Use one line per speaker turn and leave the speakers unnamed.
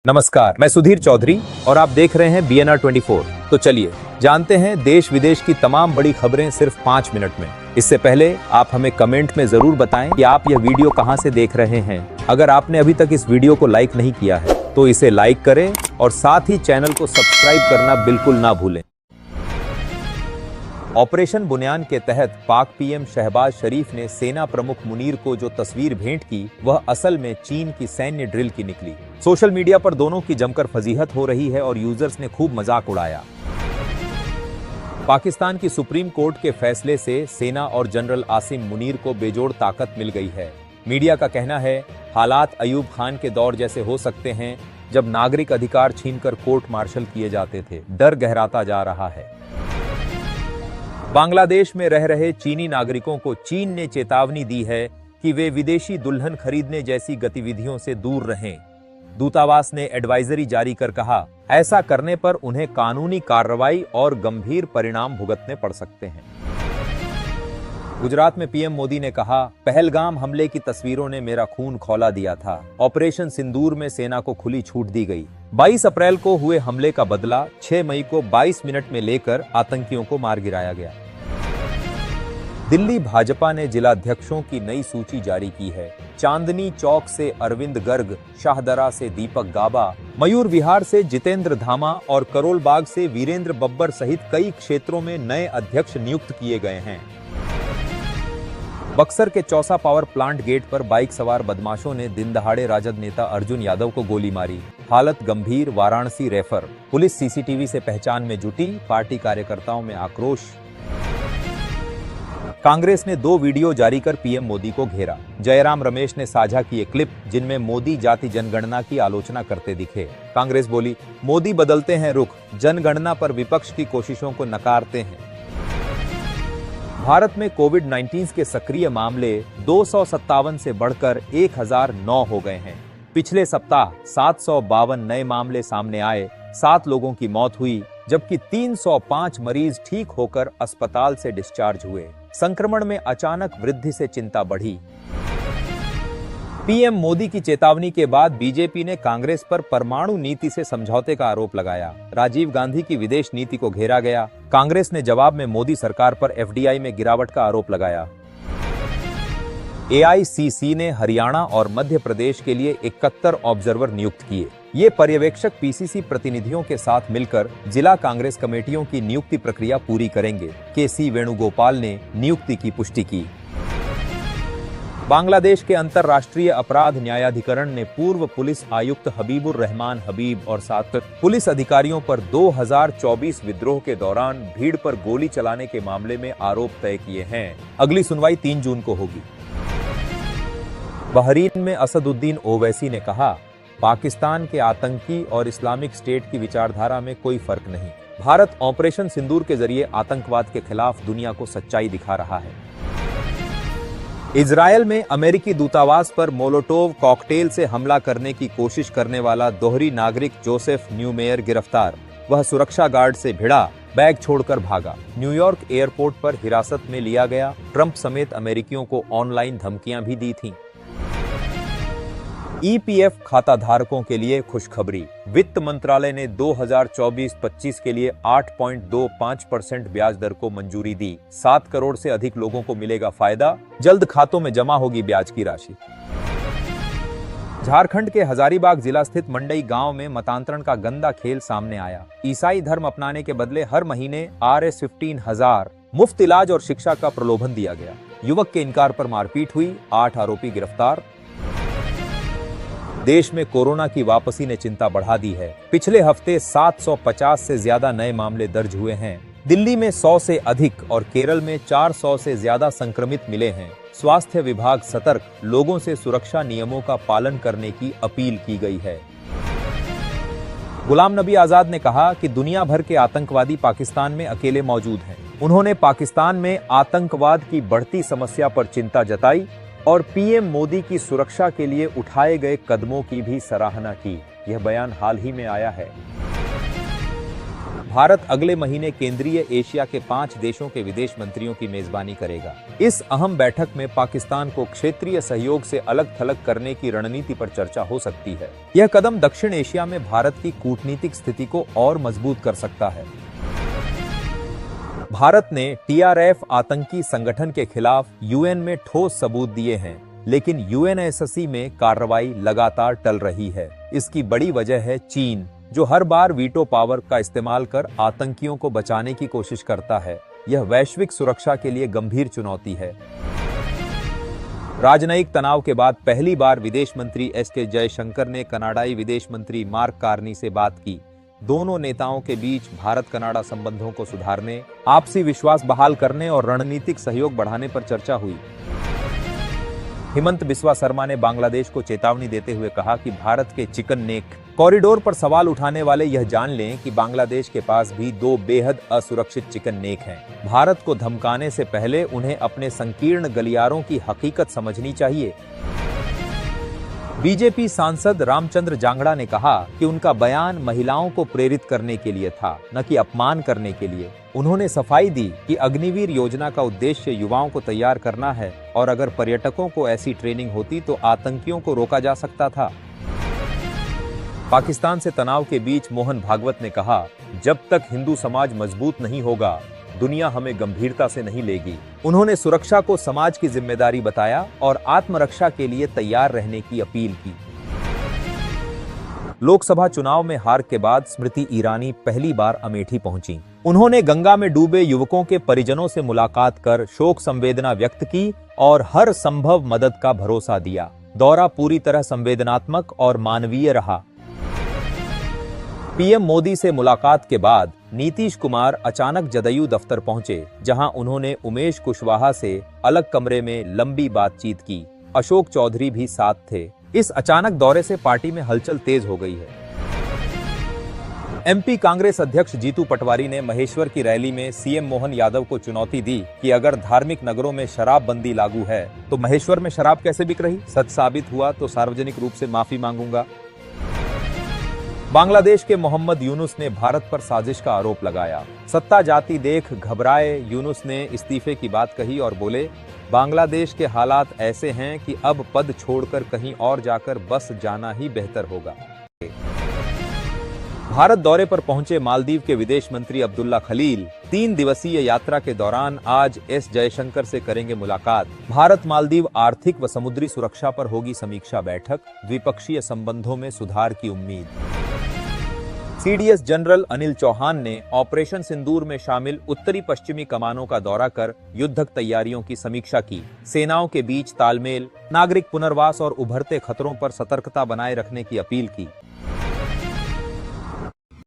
नमस्कार, मैं सुधीर चौधरी और आप देख रहे हैं BNR 24। तो चलिए जानते हैं देश विदेश की तमाम बड़ी खबरें सिर्फ 5 मिनट में। इससे पहले आप हमें कमेंट में जरूर बताएं कि आप यह वीडियो कहां से देख रहे हैं। अगर आपने अभी तक इस वीडियो को लाइक नहीं किया है तो इसे लाइक करें और साथ ही चैनल को सब्सक्राइब करना बिल्कुल ना भूलें। ऑपरेशन बुनियान के तहत पाक पीएम शहबाज शरीफ ने सेना प्रमुख मुनीर को जो तस्वीर भेंट की वह असल में चीन की सैन्य ड्रिल की निकली। सोशल मीडिया पर दोनों की जमकर फजीहत हो रही है और यूजर्स ने खूब मजाक उड़ाया। पाकिस्तान की सुप्रीम कोर्ट के फैसले से सेना और जनरल आसिम मुनीर को बेजोड़ ताकत मिल गई है। मीडिया का कहना है हालात अयूब खान के दौर जैसे हो सकते हैं जब नागरिक अधिकार छीनकर कोर्ट मार्शल किए जाते थे। डर गहराता जा रहा है। बांग्लादेश में रह रहे चीनी नागरिकों को चीन ने चेतावनी दी है कि वे विदेशी दुल्हन खरीदने जैसी गतिविधियों से दूर रहें। दूतावास ने एडवाइजरी जारी कर कहा, ऐसा करने पर उन्हें कानूनी कार्रवाई और गंभीर परिणाम भुगतने पड़ सकते हैं। गुजरात में पीएम मोदी ने कहा, पहलगाम हमले की तस्वीरों ने मेरा खून खौला दिया था। ऑपरेशन सिंदूर में सेना को खुली छूट दी गई। 22 अप्रैल को हुए हमले का बदला 6 मई को 22 मिनट में लेकर आतंकियों को मार गिराया गया। दिल्ली भाजपा ने जिलाध्यक्षों की नई सूची जारी की है। चांदनी चौक से अरविंद गर्ग, शाहदरा से दीपक गाबा, मयूर विहार से जितेंद्र धामा और करोल बाग से वीरेंद्र बब्बर सहित कई क्षेत्रों में नए अध्यक्ष नियुक्त किए गए हैं। बक्सर के चौसा पावर प्लांट गेट पर बाइक सवार बदमाशों ने दिन दहाड़े राजद नेता अर्जुन यादव को गोली मारी। हालत गंभीर, वाराणसी रेफर। पुलिस सीसीटीवी से पहचान में जुटी। पार्टी कार्यकर्ताओं में आक्रोश। कांग्रेस ने 2 वीडियो जारी कर पीएम मोदी को घेरा। जयराम रमेश ने साझा किए क्लिप जिनमें मोदी जाति जनगणना की आलोचना करते दिखे। कांग्रेस बोली, मोदी बदलते हैं रुख, जनगणना पर विपक्ष की कोशिशों को नकारते हैं। भारत में कोविड-19 के सक्रिय मामले 257 से बढ़कर 1009 हो गए हैं। पिछले सप्ताह 752 नए मामले सामने आए, 7 लोगों की मौत हुई, जबकि 305 मरीज ठीक होकर अस्पताल से डिस्चार्ज हुए। संक्रमण में अचानक वृद्धि से चिंता बढ़ी। पीएम मोदी की चेतावनी के बाद बीजेपी ने कांग्रेस पर परमाणु नीति से समझौते का आरोप लगाया। राजीव गांधी की विदेश नीति को घेरा गया। कांग्रेस ने जवाब में मोदी सरकार पर एफडीआई में गिरावट का आरोप लगाया। एआईसीसी ने हरियाणा और मध्य प्रदेश के लिए 71 ऑब्जर्वर नियुक्त किए। ये पर्यवेक्षक पीसीसी प्रतिनिधियों के साथ मिलकर जिला कांग्रेस कमेटियों की नियुक्ति प्रक्रिया पूरी करेंगे। केसी वेणुगोपाल ने नियुक्ति की पुष्टि की। बांग्लादेश के अंतर्राष्ट्रीय अपराध न्यायाधिकरण ने पूर्व पुलिस आयुक्त हबीबुर रहमान हबीब और 7 पुलिस अधिकारियों पर 2024 विद्रोह के दौरान भीड़ पर गोली चलाने के मामले में आरोप तय किए हैं। अगली सुनवाई 3 जून को होगी। बहरीन में असदुद्दीन ओवैसी ने कहा, पाकिस्तान के आतंकी और इस्लामिक स्टेट की विचारधारा में कोई फर्क नहीं। भारत ऑपरेशन सिंदूर के जरिए आतंकवाद के खिलाफ दुनिया को सच्चाई दिखा रहा है। इजरायल में अमेरिकी दूतावास पर मोलोटोव कॉकटेल से हमला करने की कोशिश करने वाला दोहरी नागरिक जोसेफ न्यूमेयर गिरफ्तार। वह सुरक्षा गार्ड से भिड़ा, बैग छोड़कर भागा। न्यूयॉर्क एयरपोर्ट पर हिरासत में लिया गया। ट्रंप समेत अमेरिकियों को ऑनलाइन धमकियां भी दी थीं। ईपीएफ खाता धारकों के लिए खुशखबरी। वित्त मंत्रालय ने 2024-25 के लिए 8.25% ब्याज दर को मंजूरी दी। 7 करोड़ से अधिक लोगों को मिलेगा फायदा। जल्द खातों में जमा होगी ब्याज की राशि। झारखंड के हजारीबाग जिला स्थित मंडई गांव में मतांतरण का गंदा खेल सामने आया। ईसाई धर्म अपनाने के बदले हर महीने Rs15,000 मुफ्त इलाज और शिक्षा का प्रलोभन दिया गया। युवक के इनकार पर मारपीट हुई। 8 आरोपी गिरफ्तार। देश में कोरोना की वापसी ने चिंता बढ़ा दी है। पिछले हफ्ते 750 से ज्यादा नए मामले दर्ज हुए हैं। दिल्ली में 100 से अधिक और केरल में 400 से ज्यादा संक्रमित मिले हैं। स्वास्थ्य विभाग सतर्क, लोगों से सुरक्षा नियमों का पालन करने की अपील की गई है। गुलाम नबी आजाद ने कहा कि दुनिया भर के आतंकवादी पाकिस्तान में अकेले मौजूद हैं। उन्होंने पाकिस्तान में आतंकवाद की बढ़ती समस्या पर चिंता जताई और पीएम मोदी की सुरक्षा के लिए उठाए गए कदमों की भी सराहना की। यह बयान हाल ही में आया है। भारत अगले महीने केंद्रीय एशिया के 5 देशों के विदेश मंत्रियों की मेजबानी करेगा। इस अहम बैठक में पाकिस्तान को क्षेत्रीय सहयोग से अलग थलग करने की रणनीति पर चर्चा हो सकती है। यह कदम दक्षिण एशिया में भारत की कूटनीतिक स्थिति को और मजबूत कर सकता है। भारत ने TRF आतंकी संगठन के खिलाफ UN में ठोस सबूत दिए हैं, लेकिन UNSC में कार्रवाई लगातार टल रही है। इसकी बड़ी वजह है चीन, जो हर बार वीटो पावर का इस्तेमाल कर आतंकियों को बचाने की कोशिश करता है। यह वैश्विक सुरक्षा के लिए गंभीर चुनौती है। राजनयिक तनाव के बाद पहली बार विदेश मंत्री SK जयशंकर ने कनाडाई विदेश मंत्री मार्क कार्नी से बात की। दोनों नेताओं के बीच भारत कनाडा संबंधों को सुधारने, आपसी विश्वास बहाल करने और रणनीतिक सहयोग बढ़ाने पर चर्चा हुई। हिमंत बिस्वा शर्मा ने बांग्लादेश को चेतावनी देते हुए कहा कि भारत के चिकन नेक कॉरिडोर पर सवाल उठाने वाले यह जान लें कि बांग्लादेश के पास भी 2 बेहद असुरक्षित चिकन नेक हैं। भारत को धमकाने से पहले उन्हें अपने संकीर्ण गलियारों की हकीकत समझनी चाहिए। बीजेपी सांसद रामचंद्र जांगड़ा ने कहा कि उनका बयान महिलाओं को प्रेरित करने के लिए था, न कि अपमान करने के लिए। उन्होंने सफाई दी कि अग्निवीर योजना का उद्देश्य युवाओं को तैयार करना है और अगर पर्यटकों को ऐसी ट्रेनिंग होती तो आतंकियों को रोका जा सकता था। पाकिस्तान से तनाव के बीच मोहन भागवत ने कहा, जब तक हिंदू समाज मजबूत नहीं होगा, दुनिया हमें गंभीरता से नहीं लेगी। उन्होंने सुरक्षा को समाज की जिम्मेदारी बताया और आत्मरक्षा के लिए तैयार रहने की अपील की। लोकसभा चुनाव में हार के बाद स्मृति ईरानी पहली बार अमेठी पहुंची। उन्होंने गंगा में डूबे युवकों के परिजनों से मुलाकात कर शोक संवेदना व्यक्त की और हर संभव मदद का भरोसा दिया। दौरा पूरी तरह संवेदनात्मक और मानवीय रहा। पीएम मोदी से मुलाकात के बाद नीतीश कुमार अचानक जदयू दफ्तर पहुंचे, जहां उन्होंने उमेश कुशवाहा से अलग कमरे में लंबी बातचीत की। अशोक चौधरी भी साथ थे। इस अचानक दौरे से पार्टी में हलचल तेज हो गई है। MP कांग्रेस अध्यक्ष जीतू पटवारी ने महेश्वर की रैली में CM मोहन यादव को चुनौती दी कि अगर धार्मिक नगरों में शराबबंदी लागू है तो महेश्वर में शराब कैसे बिक रही? सच साबित हुआ तो सार्वजनिक रूप से माफी मांगूंगा। बांग्लादेश के मोहम्मद यूनुस ने भारत पर साजिश का आरोप लगाया। सत्ता जाती देख घबराए यूनुस ने इस्तीफे की बात कही और बोले, बांग्लादेश के हालात ऐसे हैं कि अब पद छोड़कर कहीं और जाकर बस जाना ही बेहतर होगा। भारत दौरे पर पहुंचे मालदीव के विदेश मंत्री अब्दुल्ला खलील 3 दिवसीय यात्रा के दौरान आज S जयशंकर से करेंगे मुलाकात। भारत मालदीव आर्थिक व समुद्री सुरक्षा पर होगी समीक्षा बैठक। द्विपक्षीय संबंधों में सुधार की उम्मीद। CDS जनरल अनिल चौहान ने ऑपरेशन सिंदूर में शामिल उत्तरी पश्चिमी कमानों का दौरा कर युद्धक तैयारियों की समीक्षा की। सेनाओं के बीच तालमेल, नागरिक पुनर्वास और उभरते खतरों पर सतर्कता बनाए रखने की अपील की।